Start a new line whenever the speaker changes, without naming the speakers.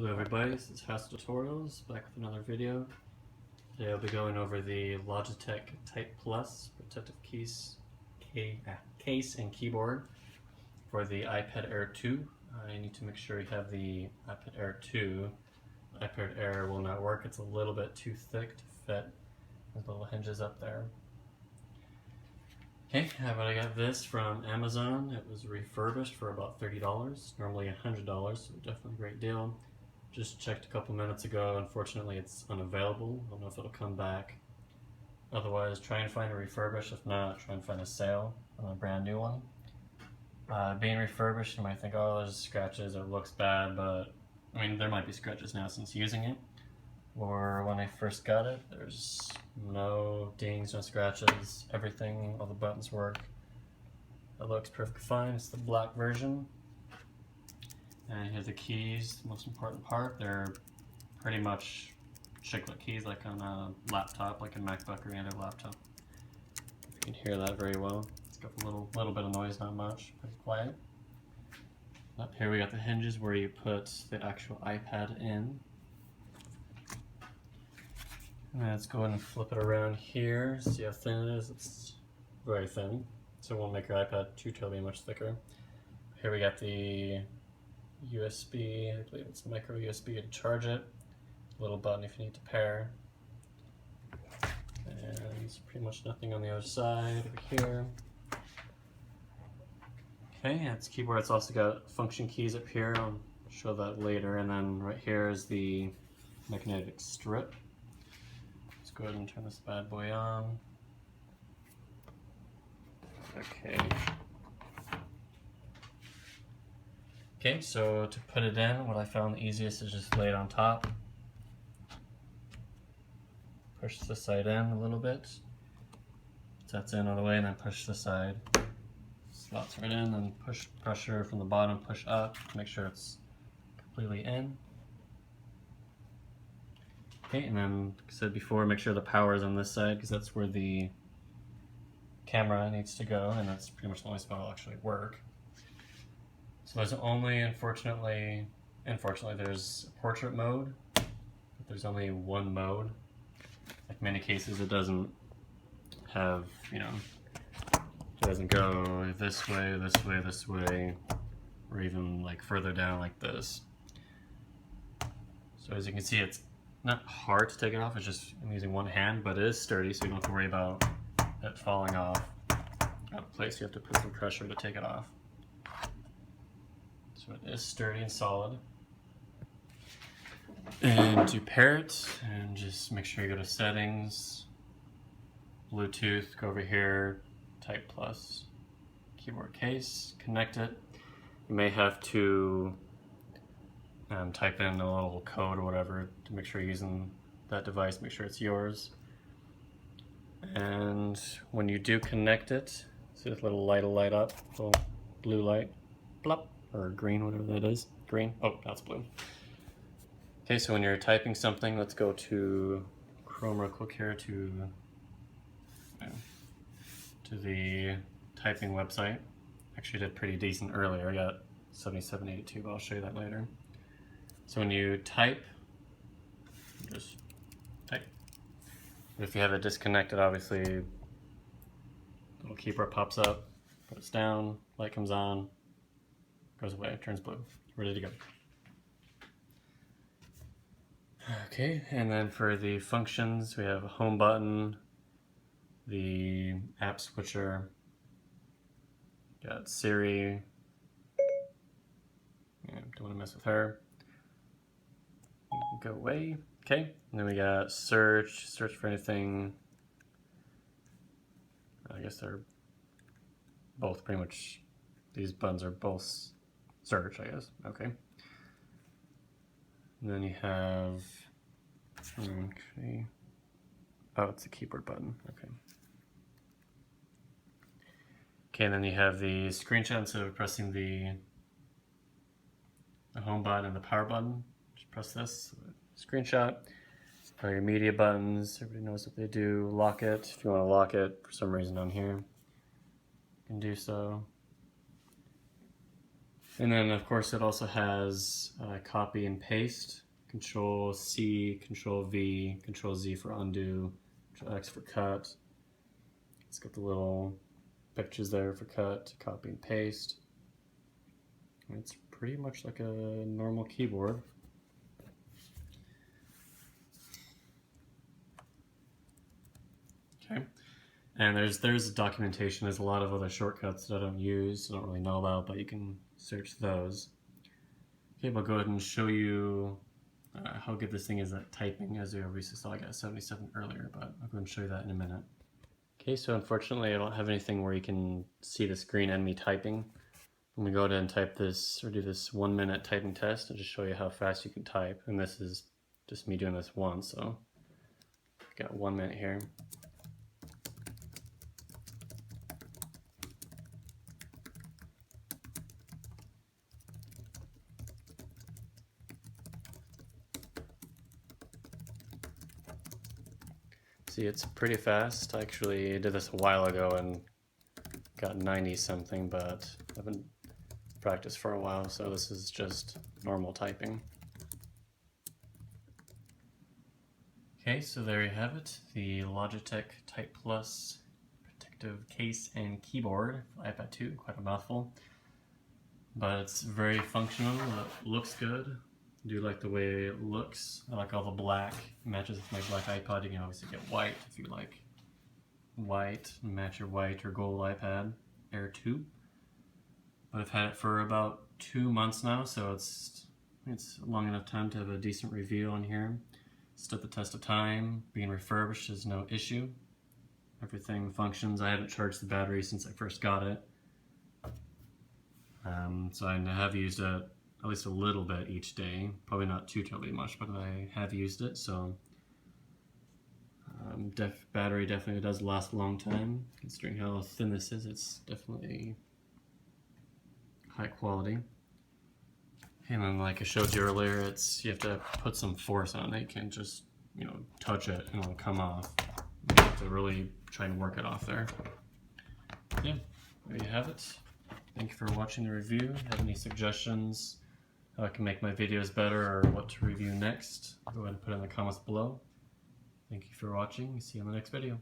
Hello everybody, this is House Tutorials, back with another video. Today I'll be going over the Logitech Type protective case and keyboard for the iPad Air 2. I need to make sure you have the iPad Air 2. iPad Air will not work, it's a little bit too thick to fit. There's little hinges up there. Okay, I got this from Amazon. It was refurbished for about $30, normally $100, so definitely a great deal. Just checked a couple minutes ago. Unfortunately, it's unavailable. I don't know if it'll come back. Otherwise, try and find a refurbished. If not, try and find a sale on a brand new one. Being refurbished, you might think, oh, there's scratches, it looks bad, but I mean, there might be scratches now since using it. Or when I first got it, there's no dings, no scratches, everything, all the buttons work. It looks perfectly fine. It's the black version. And here's the keys, the most important part. They're pretty much Chiclet keys, like on a laptop, like a MacBook or any other laptop. You can hear that very well. It's got a little bit of noise, not much, pretty quiet. Up here we got the hinges where you put the actual iPad in. And let's go ahead and flip it around here. See how thin it is? It's very thin, so it won't make your iPad too terribly much thicker. Here we got the USB, I believe it's micro USB to charge it. Little button if you need to pair. And there's pretty much nothing on the other side over here. Okay, and it's keyboard. It's also got function keys up here. I'll show that later. And then right here is the magnetic strip. Let's go ahead and turn this bad boy on. Okay. Okay, so to put it in, what I found the easiest is just lay it on top. Push the side in a little bit. That's in all the way, and then push the side. Slots right in, and push pressure from the bottom, push up to make sure it's completely in. Okay, and then, like I said before, make sure the power is on this side because that's where the camera needs to go, and that's pretty much the only spot it'll actually work. So there's only, unfortunately, there's portrait mode, but there's only one mode. Like many cases, it doesn't have, it doesn't go this way, this way, this way, or even like further down like this. So as you can see, it's not hard to take it off, it's just I'm using one hand, but it is sturdy, so you don't have to worry about it falling off out of place. You have to put some pressure to take it off. So it is sturdy and solid. And to pair it, and just make sure you go to settings, Bluetooth, go over here, Type Plus, keyboard case, connect it. You may have to type in a little code or whatever to make sure you're using that device, make sure it's yours. And when you do connect it, see this little light will light up, little blue light, plop. Or green, whatever that is. Green? Oh, that's blue. Okay, so when you're typing something, let's go to Chrome real quick here to the typing website. Actually did pretty decent earlier. I got 7782, but I'll show you that later. So when you type, just type. But if you have it disconnected, obviously, the little keyboard pops up, puts down, light comes on, goes away, turns blue, ready to go. Okay, and then for the functions, we have a home button, the app switcher, got Siri, don't want to mess with her, go away. Okay, and then we got search for anything. I guess they're both pretty much, these buttons are both search, I guess. Okay. And then you have, oh, it's the keyboard button. Okay. Okay, and then you have the screenshot. Instead of pressing the home button and the power button, just press this. Screenshot. All your media buttons. Everybody knows what they do. Lock it. If you want to lock it for some reason on here, you can do so. And then of course it also has copy and paste, Control C, Control V, Control Z for undo, Control X for cut. It's got the little pictures there for cut, copy and paste. It's pretty much like a normal keyboard. Okay, and there's documentation. There's a lot of other shortcuts that I don't use, I don't really know about, but you can search those. Okay, I'll go ahead and show you how good this thing is at typing. As we obviously saw, I got 77 earlier, but I'll go ahead and show you that in a minute. Okay, so unfortunately I don't have anything where you can see the screen and me typing. I'm going to go ahead and type this, or do this 1 minute typing test and just show you how fast you can type. And this is just me doing this once, so I've got 1 minute here. See, it's pretty fast. I actually did this a while ago and got 90 something, but I haven't practiced for a while, so this is just normal typing. Okay, so there you have it, the Logitech Type Plus protective case and keyboard for iPad 2, quite a mouthful. But it's very functional, it looks good. I do like the way it looks. I like all the black, it matches with my black iPod. You can obviously get white if you like white, match your white or gold iPad Air 2. But I've had it for about 2 months now, so it's long enough time to have a decent review on here. Stood the test of time. Being refurbished is no issue. Everything functions. I haven't charged the battery since I first got it. So I have used it at least a little bit each day. Probably not too terribly much, but I have used it, so battery definitely does last a long time. Considering how thin this is, it's definitely high quality. And then, like I showed you earlier, you have to put some force on it. You can't just, touch it and it'll come off. You have to really try and work it off there. Yeah, there you have it. Thank you for watching the review. If you have any suggestions how I can make my videos better or what to review next, go ahead and put it in the comments below. Thank you for watching. See you in the next video.